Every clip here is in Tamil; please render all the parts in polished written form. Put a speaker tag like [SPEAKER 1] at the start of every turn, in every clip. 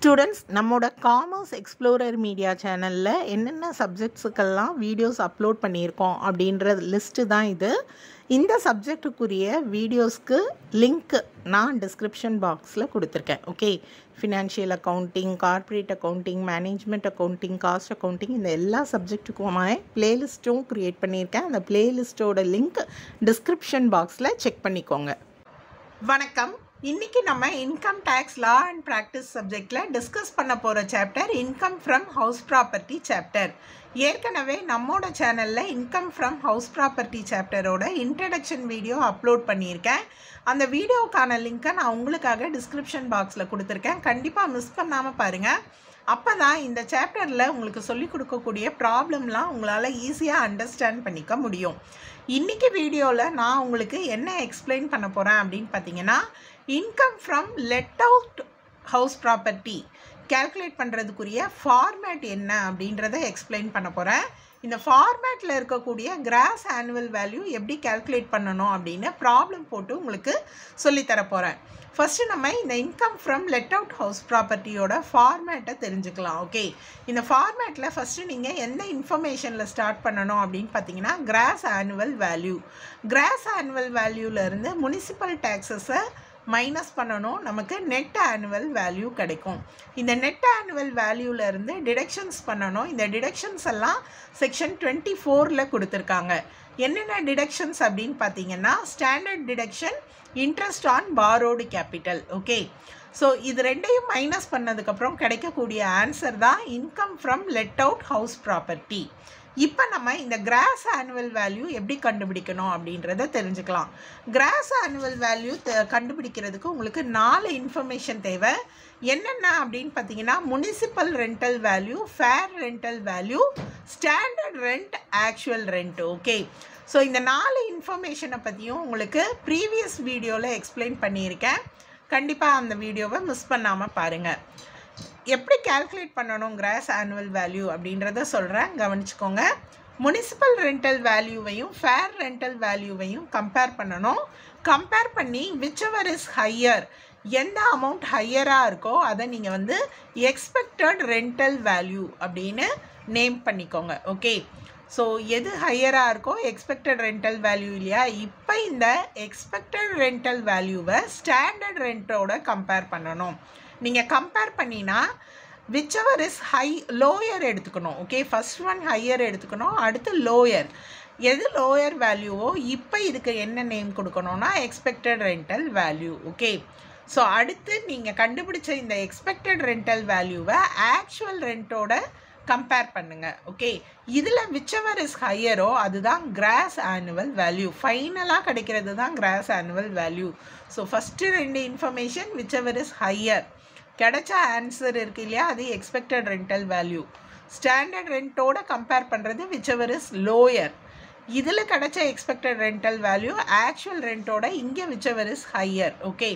[SPEAKER 1] ஸ்டூடெண்ட்ஸ் நம்மோட காமர்ஸ் எக்ஸ்ப்ளோரர் மீடியா சேனலில் என்னென்ன சப்ஜெக்ட்ஸுக்கெல்லாம் வீடியோஸ் அப்லோட் பண்ணியிருக்கோம் அப்படின்ற லிஸ்ட்டு தான் இது. இந்த சப்ஜெக்டுக்குரிய வீடியோஸ்க்கு லிங்க் நான் டிஸ்கிரிப்ஷன் பாக்ஸில் கொடுத்துருக்கேன். Okay, financial accounting, corporate accounting, management accounting, cost accounting, இந்த எல்லா சப்ஜெக்ட்டுக்குமாய் ப்ளேலிஸ்ட்டும் க்ரியேட் பண்ணியிருக்கேன். அந்த ப்ளேலிஸ்ட்டோட லிங்க் டிஸ்கிரிப்ஷன் பாக்ஸில் செக் பண்ணிக்கோங்க. வணக்கம். இன்றைக்கி நம்ம income tax law and practice சப்ஜெக்டில் டிஸ்கஸ் பண்ண போகிற chapter income from house property chapter. ஏற்கனவே நம்மோட சேனலில் இன்கம் ஃப்ரம் ஹவுஸ் ப்ராப்பர்ட்டி சாப்டரோட இன்ட்ரடக்ஷன் வீடியோ அப்லோட் பண்ணியிருக்கேன். அந்த வீடியோக்கான லிங்க்கை நான் உங்களுக்காக டிஸ்கிரிப்ஷன் பாக்ஸில் கொடுத்துருக்கேன். கண்டிப்பாக மிஸ் பண்ணாமல் பாருங்கள். அப்போ தான் இந்த சாப்டரில் உங்களுக்கு சொல்லிக் கொடுக்கக்கூடிய ப்ராப்ளம்லாம் உங்களால் ஈஸியாக அண்டர்ஸ்டாண்ட் பண்ணிக்க முடியும். இன்றைக்கி வீடியோவில் நான் உங்களுக்கு என்ன எக்ஸ்பிளைன் பண்ண போகிறேன் அப்படின்னு பார்த்தீங்கன்னா, income from let out house property calculate பண்ணுறதுக்குரிய ஃபார்மேட் என்ன அப்படின்றத எக்ஸ்பிளைன் பண்ண போகிறேன். இந்த ஃபார்மேட்டில் இருக்கக்கூடிய கிராஸ் ஆனுவல் வேல்யூ எப்படி கேல்குலேட் பண்ணணும் அப்படின்னு ப்ராப்ளம் போட்டு உங்களுக்கு சொல்லித்தர போகிறேன். ஃபஸ்ட்டு நம்ம இந்த income from let out house ப்ராப்பர்ட்டியோட ஃபார்மேட்டை தெரிஞ்சுக்கலாம். ஓகே, இந்த ஃபார்மேட்டில் ஃபஸ்ட்டு நீங்கள் எந்த இன்ஃபர்மேஷனில் ஸ்டார்ட் பண்ணணும் அப்படின்னு பார்த்தீங்கன்னா, gross annual value. Gross annual வேல்யூலேருந்து முனிசிபல் டேக்ஸஸை மைனஸ் பண்ணணும், நமக்கு நெட் ஆனுவல் வேல்யூ கிடைக்கும். இந்த நெட் ஆனுவல் வேல்யூலேருந்து டிடக்ஷன்ஸ் பண்ணணும். இந்த டிடக்ஷன்ஸ் எல்லாம் செக்ஷன் 24 கொடுத்துருக்காங்க. என்னென்ன டிடக்ஷன்ஸ் அப்படின்னு பார்த்தீங்கன்னா, standard deduction, interest on borrowed capital. Okay, so இது ரெண்டையும் மைனஸ் பண்ணதுக்கப்புறம் கிடைக்கக்கூடிய ஆன்சர் தான் income from let out house property. இப்போ நம்ம இந்த கிராஸ் ஆனுவல் வேல்யூ எப்படி கண்டுபிடிக்கணும் அப்படின்றத தெரிஞ்சுக்கலாம். கிராஸ் ஆனுவல் வேல்யூ கண்டுபிடிக்கிறதுக்கு உங்களுக்கு 4 இன்ஃபர்மேஷன் தேவை. என்னென்ன அப்படின்னு பார்த்தீங்கன்னா, municipal rental value, fair rental value, standard rent, actual rent. Okay, so இந்த 4 இன்ஃபர்மேஷனை பற்றியும் உங்களுக்கு ப்ரீவியஸ் வீடியோவில் எக்ஸ்பிளைன் பண்ணியிருக்கேன். கண்டிப்பாக அந்த வீடியோவை மிஸ் பண்ணாமல் பாருங்கள். எப்படி கால்குலேட் பண்ணணும் கிராஸ் ஆனுவல் வேல்யூ அப்படின்றத சொல்கிறேன், கவனிச்சுக்கோங்க. முனிசிபல் ரெண்டல் வேல்யூவையும் ஃபேர் ரெண்டல் வேல்யூவையும் கம்பேர் பண்ணணும். கம்பேர் பண்ணி விச்எவர் இஸ் ஹையர், எந்த அமௌண்ட் ஹையராக இருக்கோ அதை நீங்கள் வந்து எக்ஸ்பெக்டட் ரெண்டல் வேல்யூ அப்படின்னு நேம் பண்ணிக்கோங்க. ஓகே, ஸோ எது ஹையராக இருக்கோ எக்ஸ்பெக்டட் ரெண்டல் வேல்யூ இல்லையா? இப்போ இந்த எக்ஸ்பெக்டட் ரெண்டல் வேல்யூவை ஸ்டாண்டர்ட் ரெண்டோட கம்பேர் பண்ணணும். நீங்கள் கம்பேர் பண்ணினா விச்எவர் இஸ் லோயர் எடுத்துக்கணும். ஓகே, ஃபர்ஸ்ட் ஒன் ஹையர் எடுத்துக்கணும், அடுத்து லோயர். எது லோயர் வேல்யூவோ இப்போ இதுக்கு என்ன நேம் கொடுக்கணும்னா expected rental value. Okay, so அடுத்து நீங்கள் கண்டுபிடிச்ச இந்த எக்ஸ்பெக்டட் ரெண்டல் வேல்யூவை ஆக்சுவல் ரெண்டோட கம்பேர் பண்ணுங்கள். ஓகே, இதில் விச்எவர் இஸ் ஹையரோ அதுதான் கிராஸ் ஆனுவல் வேல்யூ. ஃபைனலாக கிடைக்கிறது தான் gross annual value. So first 2 information whichever is higher, கிடைச்ச ஆன்சர் இருக்கு இல்லையா, அது எக்ஸ்பெக்டட் ரெண்டல் வேல்யூ. ஸ்டாண்டர்ட் ரெண்டோட கம்பேர் பண்ணுறது விச்எவர் இஸ் லோயர். இதில் கிடைச்ச எக்ஸ்பெக்டட் ரெண்டல் வேல்யூ ஆக்சுவல் ரெண்டோட இங்கே whichever is higher. Okay,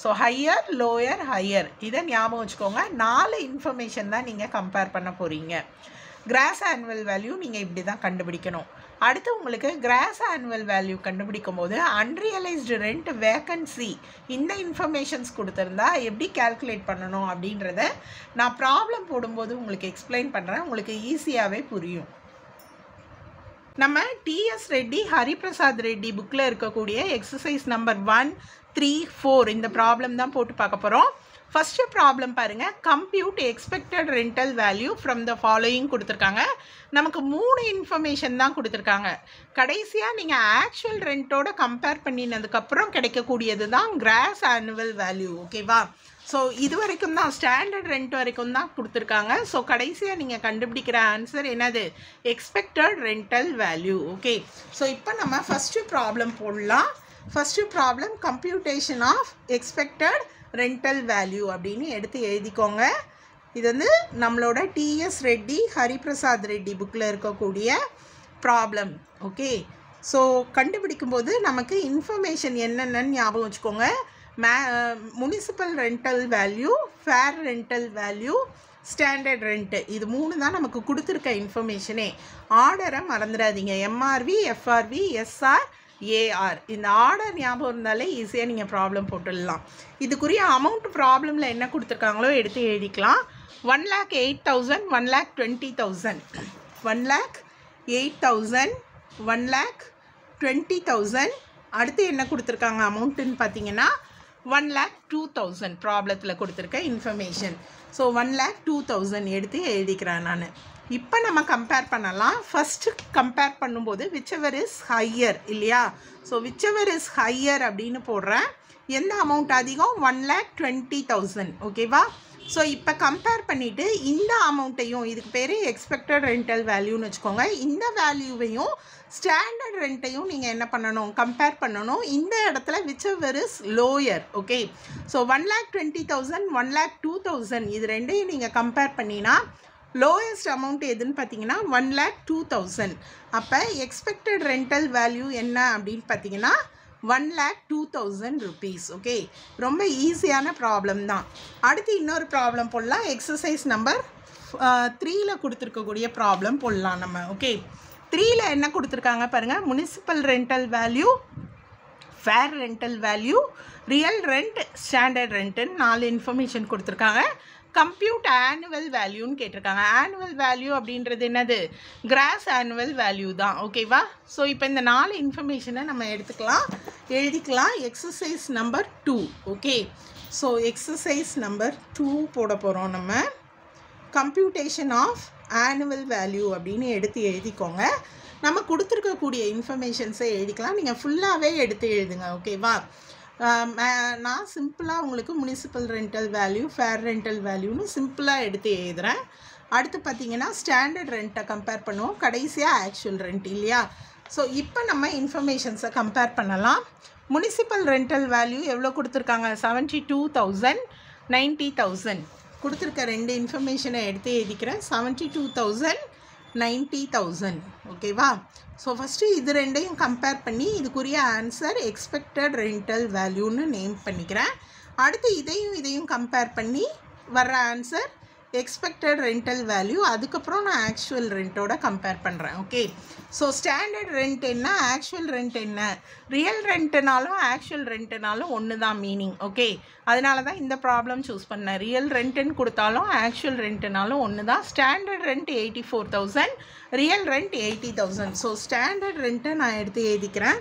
[SPEAKER 1] so higher, lower, higher, இதை ஞாபகம் வச்சுக்கோங்க. 4 இன்ஃபர்மேஷன் தான் நீங்கள் கம்பேர் பண்ண போகிறீங்க. கிராஸ் ஆனுவல் வேல்யூ நீங்கள் இப்படி தான் கண்டுபிடிக்கணும். அடுத்து உங்களுக்கு கிராஸ் ஆனுவல் வேல்யூ கண்டுபிடிக்கும் போது அன்ரியலைஸ்டு ரெண்ட், வேக்கன்சி, இந்த இன்ஃபர்மேஷன்ஸ் கொடுத்துருந்தா எப்படி கால்குலேட் பண்ணணும் அப்படின்றத நான் ப்ராப்ளம் போடும்போது உங்களுக்கு எக்ஸ்பிளைன் பண்ணுறேன், உங்களுக்கு ஈஸியாகவே புரியும். நம்ம டிஎஸ் ரெட்டி, ஹரிபிரசாத் ரெட்டி புக்கில் இருக்கக்கூடிய எக்ஸசைஸ் நம்பர் 1, 3, 4 இந்த ப்ராப்ளம் தான் போட்டு பார்க்க போகிறோம். ஃபஸ்ட்டு ப்ராப்ளம் பாருங்கள். Compute expected rental value from the following கொடுத்துருக்காங்க. நமக்கு 3 இன்ஃபர்மேஷன் தான் கொடுத்துருக்காங்க. கடைசியாக நீங்கள் ஆக்சுவல் ரெண்டோட கம்பேர் பண்ணினதுக்கப்புறம் கிடைக்கக்கூடியது தான் கிராஸ் ஆனுவல் வேல்யூ. ஓகேவா? ஸோ இது வரைக்கும் தான் ஸ்டாண்டர்ட் ரெண்ட் வரைக்கும் தான் கொடுத்துருக்காங்க. ஸோ கடைசியாக நீங்கள் கண்டுபிடிக்கிற ஆன்சர் என்னது? Expected rental value. Okay, so இப்போ நம்ம ஃபஸ்ட்டு ப்ராப்ளம் போடலாம். First problem computation of expected rental value அப்படின்னு எடுத்து எழுதிக்கோங்க. இது வந்து நம்மளோட டிஎஸ் ரெட்டி, ஹரிபிரசாத் ரெட்டி புக்கில் இருக்கக்கூடிய ப்ராப்ளம். ஓகே, ஸோ கண்டுபிடிக்கும்போது நமக்கு இன்ஃபர்மேஷன் என்னென்னு ஞாபகம் வச்சுக்கோங்க. Municipal rental value, fair rental value, standard rent, இது 3 தான் நமக்கு கொடுத்துருக்க இன்ஃபர்மேஷனே. ஆர்டரை மறந்துடாதீங்க. MRV, FRV, SR, AR. இந்த ஆர்டர் ஞாபகம் இருந்தாலே ஈஸியாக நீங்கள் ப்ராப்ளம் போட்டுடலாம். இதுக்குரிய அமௌண்ட் ப்ராப்ளமில் என்ன கொடுத்துருக்காங்களோ எடுத்து எழுதிக்கலாம். 1,08,000, 1,20,000, 1,08,000, 1,20,000. அடுத்து என்ன கொடுத்துருக்காங்க அமௌண்ட்டுன்னு பார்த்தீங்கன்னா 1,02,000 ப்ராப்ளத்தில் கொடுத்துருக்க இன்ஃபர்மேஷன். ஸோ 1,02,000 எடுத்து எழுதிக்கிறேன் நான். இப்போ நம்ம கம்பேர் பண்ணலாம். ஃபஸ்ட்டு கம்பேர் பண்ணும்போது விச்செவர் இஸ் ஹையர் இல்லையா? ஸோ விச்செவர் இஸ் ஹையர் அப்படின்னு போடுறேன். எந்த அமௌண்ட் அதிகம்? 1,20,000. ஓகேவா? ஸோ இப்போ கம்பேர் பண்ணிவிட்டு இந்த அமௌண்ட்டையும், இதுக்கு பேர் எக்ஸ்பெக்டட் ரெண்டல் வேல்யூன்னு வச்சுக்கோங்க, இந்த வேல்யூவையும் ஸ்டாண்டர்ட் ரெண்ட்டையும் நீங்கள் என்ன பண்ணணும்? கம்பேர் பண்ணணும். இந்த இடத்துல விச்செவர் இஸ் லோயர். ஓகே, ஸோ 1,20,000, 1,02,000 இது ரெண்டையும் நீங்கள் கம்பேர் பண்ணினா லோயஸ்ட் அமௌண்ட் எதுன்னு பார்த்தீங்கன்னா 1,02,000. அப்போ எக்ஸ்பெக்டட் ரெண்டல் வேல்யூ என்ன அப்படின்னு பார்த்தீங்கன்னா 1,02,000 rupees. ஓகே, ரொம்ப ஈஸியான ப்ராப்ளம் தான். அடுத்து இன்னொரு ப்ராப்ளம் போடலாம். எக்ஸசைஸ் நம்பர் 3ல் கொடுத்துருக்கக்கூடிய ப்ராப்ளம் போடலாம் நம்ம. ஓகே, 3ல் என்ன கொடுத்துருக்காங்க பாருங்கள். Municipal rental value, fair rental value, real rent, standard ரெண்ட்டுன்னு 4 இன்ஃபர்மேஷன் கொடுத்துருக்காங்க. கம்ப்யூட் ஆனுவல் வேல்யூன்னு கேட்டிருக்காங்க. ஆனுவல் வேல்யூ அப்படின்றது என்னது? கிராஸ் ஆனுவல் வேல்யூ தான். ஓகேவா? ஸோ இப்போ இந்த 4 இன்ஃபர்மேஷனை நம்ம எழுதிக்கலாம். Exercise number 2. Okay, so exercise number 2 போட போகிறோம் நம்ம. கம்ப்யூட்டேஷன் ஆஃப் ஆனுவல் வேல்யூ அப்படின்னு எடுத்து எழுதிக்கோங்க. நம்ம கொடுத்துருக்கக்கூடிய இன்ஃபர்மேஷன்ஸை எழுதிக்கலாம். நீங்கள் ஃபுல்லாகவே எடுத்து எழுதுங்க. ஓகேவா? நான் சிம்பிளாக உங்களுக்கு municipal rental value, fair rental வேல்யூன்னு சிம்பிளாக எடுத்து எழுதுகிறேன். அடுத்து பார்த்தீங்கன்னா ஸ்டாண்டர்ட் ரெண்ட்டை கம்பேர் பண்ணுவோம். கடைசியாக ஆக்சுவல் ரெண்ட் இல்லையா? ஸோ இப்போ நம்ம இன்ஃபர்மேஷன்ஸை கம்பேர் பண்ணலாம். முனிசிபல் ரெண்டல் வேல்யூ எவ்வளோ கொடுத்துருக்காங்க? 72,000, 90,000 கொடுத்துருக்க 2 இன்ஃபர்மேஷனை எடுத்து எழுதிக்கிறேன். 72,000, 90,000. ஓகேவா? ஸோ ஃபஸ்ட்டு இது ரெண்டையும் கம்பேர் பண்ணி இதுக்குரிய ஆன்சர் எக்ஸ்பெக்டட் ரெண்டல் வேல்யூன்னு நேம் பண்ணிக்கிறேன். அடுத்து இதையும் கம்பேர் பண்ணி வர்ற ஆன்சர் எக்ஸ்பெக்டட் ரெண்டல் வேல்யூ. அதுக்கப்புறம் நான் ஆக்சுவல் ரெண்ட்டோட கம்பேர் பண்ணுறேன். ஓகே, ஸோ ஸ்டாண்டர்ட் ரெண்ட் என்ன, ஆக்சுவல் ரெண்ட் என்ன? ரியல் ரெண்ட்டுனாலும் ஆக்சுவல் ரெண்ட்டுனாலும் ஒன்று தான் மீனிங். ஓகே, அதனால தான் இந்த ப்ராப்ளம் சூஸ் பண்ணேன். ரியல் ரெண்ட்டுன்னு கொடுத்தாலும் ஆக்சுவல் ரெண்ட்டுனாலும் ஒன்று தான். Standard rent 84,000, real rent 80,000. So standard ரெண்ட்டை நான் எடுத்து எழுதிக்கிறேன்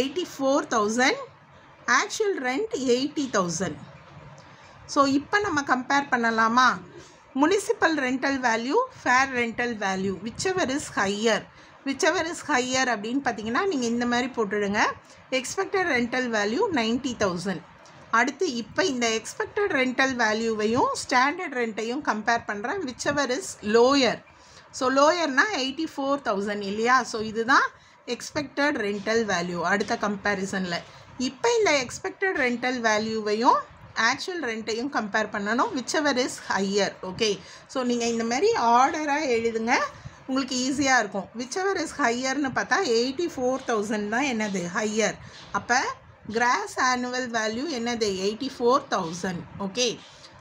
[SPEAKER 1] 84,000, ஆக்சுவல் ரெண்ட் 80,000. ஸோ இப்போ நம்ம கம்பேர் பண்ணலாமா? Municipal rental value, fair rental value, whichever is higher. Whichever is higher அப்படின்னு பார்த்தீங்கன்னா நீங்கள் இந்த மாதிரி போட்டுடுங்க. Expected rental value 90,000. அடுத்து இப்போ இந்த எக்ஸ்பெக்டட் ரெண்டல் வேல்யூவையும் ஸ்டாண்டர்ட் ரெண்ட்டையும் கம்பேர் பண்ணுறேன். Whichever is lower. ஸோ லோயர்னால் 84,000 இல்லையா? ஸோ இதுதான் எக்ஸ்பெக்டட் ரெண்டல் வேல்யூ அடுத்த கம்பேரிசனில். இப்போ இந்த எக்ஸ்பெக்டட் ரெண்டல் வேல்யூவையும் ஆக்சுவல் ரெண்ட்டையும் கம்பேர் பண்ணணும். விச்செவர் இஸ் ஹையர். ஓகே, ஸோ நீங்கள் இந்த மாதிரி ஆர்டராக எழுதுங்க, உங்களுக்கு ஈஸியாக இருக்கும். விச்செவர் இஸ் ஹையர்னு பார்த்தா 84,000 தான் என்னது? ஹையர். அப்போ கிராஸ் ஆனுவல் வேல்யூ என்னது? 84,000. ஓகே,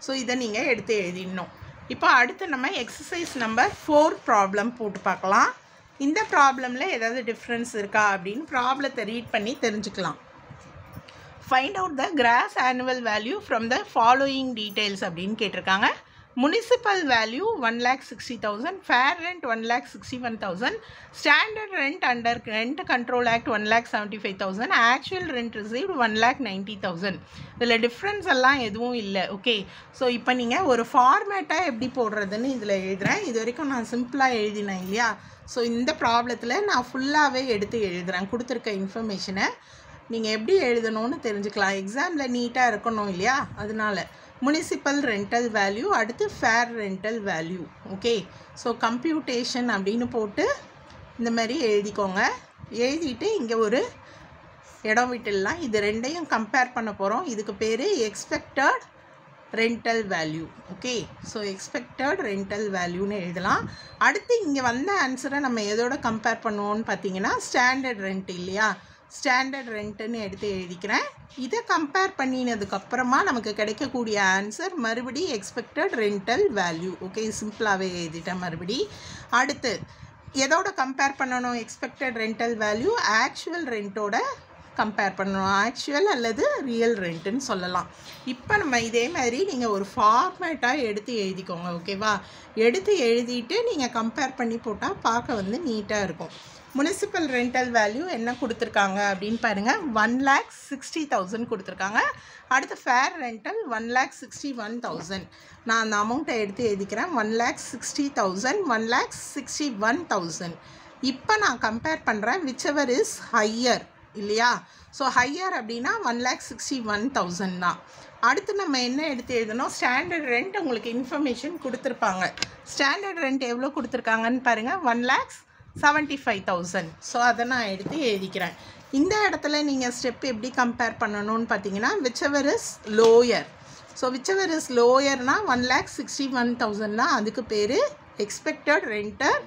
[SPEAKER 1] ஸோ இதை நீங்கள் எடுத்து எழுதிடணும். இப்போ அடுத்து நம்ம எக்ஸசைஸ் நம்பர் 4 ப்ராப்ளம் போட்டு பார்க்கலாம். இந்த ப்ராப்ளமில் ஏதாவது டிஃப்ரென்ஸ் இருக்கா அப்படின்னு ப்ராப்ளத்தை ரீட் பண்ணி தெரிஞ்சுக்கலாம். Find out the gross annual value from the following details அப்படின்னு கேட்டிருக்காங்க. Municipal value 1,60,000, fair rent 1,61,000, standard rent under rent control act 1,75,000, actual rent received 1,90,000. இதில் டிஃப்ரென்ஸ் எல்லாம் எதுவும் இல்லை. ஓகே, ஸோ இப்போ நீங்கள் ஒரு ஃபார்மேட்டாக எப்படி போடுறதுன்னு இதில் எழுதுகிறேன். இது வரைக்கும் நான் சிம்பிளாக எழுதினேன் இல்லையா? ஸோ இந்த ப்ராப்ளத்தில் நான் ஃபுல்லாகவே எடுத்து எழுதுகிறேன். கொடுத்துருக்க இன்ஃபர்மேஷனை நீங்கள் எப்படி எழுதணும்னு தெரிஞ்சுக்கலாம். எக்ஸாமில் நீட்டாக இருக்கணும் இல்லையா? அதனால முனிசிபல் ரெண்டல் வேல்யூ, அடுத்து fair rental value. Okay, so computation அப்படின்னு போட்டு இந்த மாதிரி எழுதிக்கோங்க. எழுதிட்டு இங்கே ஒரு இடம் விட்டுடலாம். இது ரெண்டையும் கம்பேர் பண்ண போகிறோம். இதுக்கு பேர் expected rental value. Okay, so expected rental வேல்யூன்னு எழுதலாம். அடுத்து இங்கே வந்த ஆன்சரை நம்ம எதோட கம்பேர் பண்ணுவோம்னு பார்த்தீங்கன்னா ஸ்டாண்டர்ட் ரெண்ட் இல்லையா? ஸ்டாண்டர்ட் ரெண்ட்டுன்னு எடுத்து எழுதிக்கிறேன். இதை கம்பேர் பண்ணினதுக்கப்புறமா நமக்கு கிடைக்கக்கூடிய ஆன்சர் மறுபடி எக்ஸ்பெக்டட் ரெண்டல் வேல்யூ. ஓகே, சிம்பிளாகவே எழுதிட்டேன் மறுபடி. அடுத்து எதோட கம்பேர் பண்ணணும்? எக்ஸ்பெக்டட் ரெண்டல் வேல்யூ ஆக்சுவல் ரெண்ட்டோட கம்பேர் பண்ணணும். ஆக்சுவல் அல்லது ரியல் ரெண்ட்டுன்னு சொல்லலாம். இப்போ நம்ம இதே மாதிரி நீங்கள் ஒரு ஃபார்மேட்டாக எடுத்து எழுதிக்கோங்க. ஓகேவா? எடுத்து எழுதிட்டு நீங்கள் கம்பேர் பண்ணி போட்டால் பார்க்க வந்து நீட்டாக இருக்கும். முனிசிபல் ரெண்டல் வேல்யூ என்ன கொடுத்துருக்காங்க அப்படின்னு பாருங்கள். 1,60,000 கொடுத்துருக்காங்க. அடுத்து ஃபேர் ரெண்டல் 1,61,000. நான் அந்த அமௌண்ட்டை எடுத்து எழுதிக்கிறேன். 1,60,000 1,61,000. இப்போ நான் கம்பேர் பண்ணுறேன் விச்செவர் இஸ் ஹையர் இல்லையா? ஸோ ஹையர் அப்படின்னா 1,61,000 தான். அடுத்து நம்ம என்ன எடுத்து எழுதணும்? ஸ்டாண்டர்ட் ரெண்ட் உங்களுக்கு இன்ஃபர்மேஷன் கொடுத்துருப்பாங்க. ஸ்டாண்டர்ட் ரெண்ட் எவ்வளோ கொடுத்துருக்காங்கன்னு பாருங்கள். 1,75,000. ஸோ அதை நான் எடுத்து எழுதிக்கிறேன். இந்த இடத்துல நீங்கள் ஸ்டெப் எப்படி கம்பேர் பண்ணணும்னு பார்த்தீங்கன்னா விச்செவர் இஸ் லோயர். ஸோ விச்செவர் இஸ் லோயர்னால் 1,61,000 அதுக்கு பேர் expected render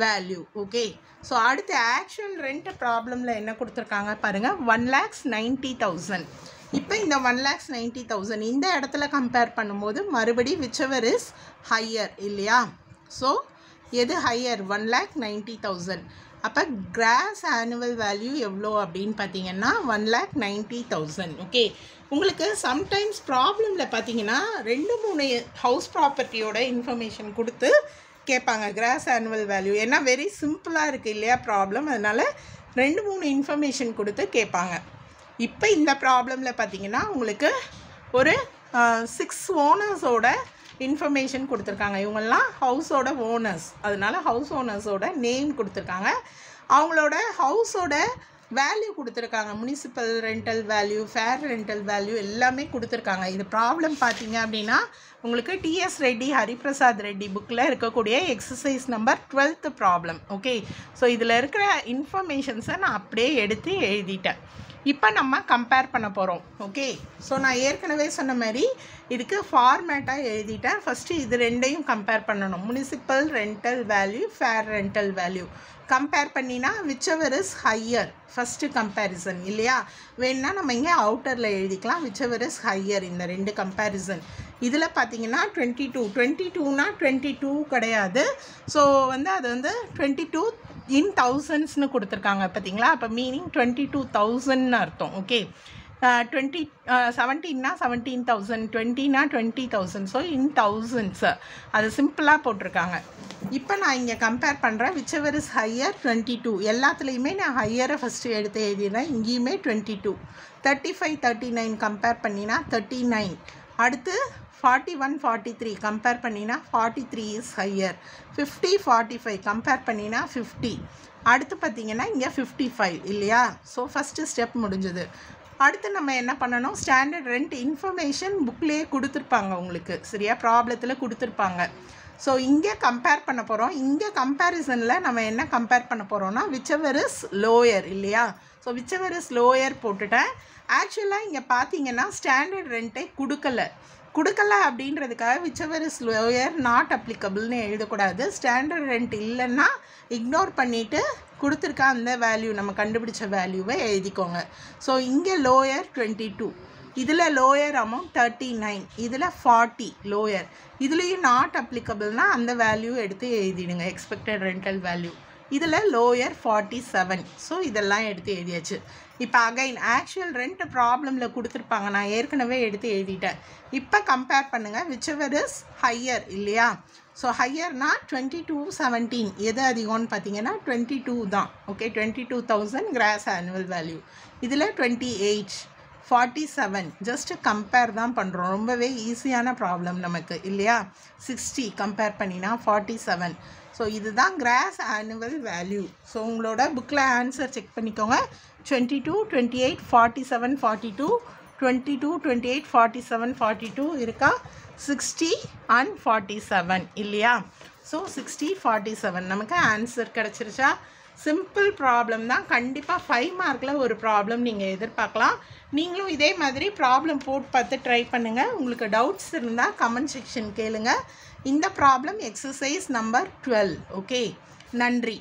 [SPEAKER 1] value. Okay. So அடுத்து ஆக்சுவல் ரெண்ட் ப்ராப்ளமில் என்ன கொடுத்துருக்காங்க பாருங்கள். 1,90,000. இப்போ இந்த 1,90,000 இந்த இடத்துல கம்பேர் பண்ணும்போது மறுபடி விச்செவர் இஸ் ஹையர் இல்லையா? ஸோ எது ஹையர்? 1,90,000. அப்போ கிராஸ் ஆனுவல் வேல்யூ எவ்வளோ அப்படின்னு பார்த்தீங்கன்னா 1,90,000. ஓகே. உங்களுக்கு சம்டைம்ஸ் ப்ராப்ளமில் பார்த்தீங்கன்னா 2-3 ஹவுஸ் ப்ராப்பர்ட்டியோட இன்ஃபர்மேஷன் கொடுத்து கேட்பாங்க கிராஸ் ஆனுவல் வேல்யூ. ஏன்னா வெரி சிம்பிளாக இருக்குது இல்லையா ப்ராப்ளம், அதனால் 2-3 இன்ஃபர்மேஷன் கொடுத்து கேட்பாங்க. இப்போ இந்த ப்ராப்ளமில் பார்த்தீங்கன்னா உங்களுக்கு ஒரு 6 ஓனர்ஸோட இன்ஃபர்மேஷன் கொடுத்துருக்காங்க. இவங்கெல்லாம் ஹவுஸோட ஓனர்ஸ், அதனால ஹவுஸ் ஓனர்ஸோட நேம் கொடுத்துருக்காங்க. அவங்களோட ஹவுஸோட வேல்யூ கொடுத்துருக்காங்க. Municipal rental value, fair rental value எல்லாமே கொடுத்துருக்காங்க. இது ப்ராப்ளம் பார்த்தீங்க அப்படின்னா உங்களுக்கு டிஎஸ் ரெட்டி ஹரிபிரசாத் ரெட்டி புக்கில் இருக்கக்கூடிய exercise number 12th problem. Okay. So இதில் இருக்கிற இன்ஃபர்மேஷன்ஸை நான் அப்படியே எடுத்து எழுதிட்டேன். இப்போ நம்ம கம்பேர் பண்ண போகிறோம். ஓகே. ஸோ நான் ஏற்கனவே சொன்ன மாதிரி இதுக்கு ஃபார்மேட்டாக எழுதிட்டேன். ஃபஸ்ட்டு இது ரெண்டையும் கம்பேர் பண்ணணும். Municipal rental value, fair rental value compare பண்ணினா whichever is higher first comparison இல்லையா? வேணுன்னா நம்ம இங்கே அவுட்டரில் எழுதிக்கலாம். விச்செவர் இஸ் ஹையர் இந்த 2 கம்பேரிசன். இதில் பார்த்தீங்கன்னா 22னா 22 கிடையாது. ஸோ வந்து அது வந்து 22 in thousandsனு கொடுத்துருக்காங்க பார்த்தீங்களா? அப்போ மீனிங் 22,000ன்னு அர்த்தம். ஓகே. 17னா 17,000, 20னா 20,000. ஸோ இன் தௌசண்ட்ஸு அது சிம்பிளாக போட்டிருக்காங்க. இப்போ நான் இங்கே கம்பேர் பண்ணுறேன். Whichever is higher 22. எல்லாத்துலேயுமே நான் ஹையரை ஃபஸ்ட்டு எடுத்து எழுதிடுறேன். இங்கேயுமே 22. 35, 39 கம்பேர் பண்ணினா 39. அடுத்து 41, 43 கம்பேர் பண்ணினா 43 இஸ் ஹையர். 50, 45 கம்பேர் பண்ணினா 50. அடுத்து பார்த்தீங்கன்னா இங்கே 55 இல்லையா? ஸோ ஃபஸ்ட்டு ஸ்டெப் முடிஞ்சது. அடுத்து நம்ம என்ன பண்ணணும்? ஸ்டாண்டர்ட் ரெண்ட் இன்ஃபர்மேஷன் புக்லேயே கொடுத்துருப்பாங்க உங்களுக்கு சரியா? ப்ராப்ளத்தில் கொடுத்துருப்பாங்க. ஸோ இங்கே கம்பேர் பண்ண போகிறோம். இங்கே கம்பேரிசனில் நம்ம என்ன கம்பேர் பண்ண போகிறோம்னா விச்செவர் இஸ் லோயர் இல்லையா? ஸோ விச்செவர் இஸ் லோயர் போட்டுட்டேன். ஆக்சுவலாக இங்கே பார்த்தீங்கன்னா ஸ்டாண்டர்ட் ரெண்ட்டை கொடுக்கல அப்படின்றதுக்காக விச்செவர் இஸ் லோயர் நாட் அப்ளிகபிள்னு எழுதக்கூடாது. ஸ்டாண்டர்ட் ரெண்ட் இல்லைன்னா இக்னோர் பண்ணிவிட்டு கொடுத்துருக்க அந்த வேல்யூ நம்ம கண்டுபிடிச்ச வேல்யூவை எழுதிக்கோங்க. ஸோ இங்கே லோயர் 22, இதில் லோயர் அமௌண்ட் 39, இதில் 40 லோயர். இதுலேயும் நாட் அப்ளிகபிள்னா அந்த வேல்யூ எடுத்து எழுதிடுங்க எக்ஸ்பெக்டட் ரெண்டல் வேல்யூ. இதில் லோயர் 47. ஸோ இதெல்லாம் எடுத்து எழுதியாச்சு. இப்போ அகைன் ஆக்சுவல் ரெண்ட் ப்ராப்ளமில் கொடுத்துருப்பாங்க. நான் ஏற்கனவே எடுத்து எழுதிட்டேன். இப்போ கம்பேர் பண்ணுங்கள். விச்செவர் இஸ் ஹையர் இல்லையா? ஸோ ஹையர்னா 22, 17 எது அதிகம்னு பார்த்தீங்கன்னா 22 தான். ஓகே. 22,000 cross annual value. இதில் 28, 47 ஜஸ்ட்டு கம்பேர் தான் பண்ணுறோம். ரொம்பவே ஈஸியான ப்ராப்ளம் நமக்கு இல்லையா? 60 கம்பேர் பண்ணினா 47. ஸோ இதுதான் கிராஸ் ஆனுவல் வேல்யூ. ஸோ உங்களோட புக்கில் ஆன்சர் செக் பண்ணிக்கோங்க. 22, 28, 47, 42, 22, 28, 47, 42 இருக்கா? 60 and 47 இல்லையா? ஸோ 60, 47 நமக்கு ஆன்சர் கிடச்சிருச்சா? சிம்பிள் ப்ராப்ளம் தான். கண்டிப்பாக 5 மார்க்கில் ஒரு ப்ராப்ளம் நீங்கள் எதிர்பார்க்கலாம். நீங்களும் இதே மாதிரி ப்ராப்ளம் போட்டு பார்த்து ட்ரை பண்ணுங்கள். உங்களுக்கு டவுட்ஸ் இருந்தால் கமெண்ட் செக்ஷன் கேளுங்க. இந்த ப்ராப்ளம் எக்ஸசைஸ் நம்பர் 12. ஓகே. நன்றி.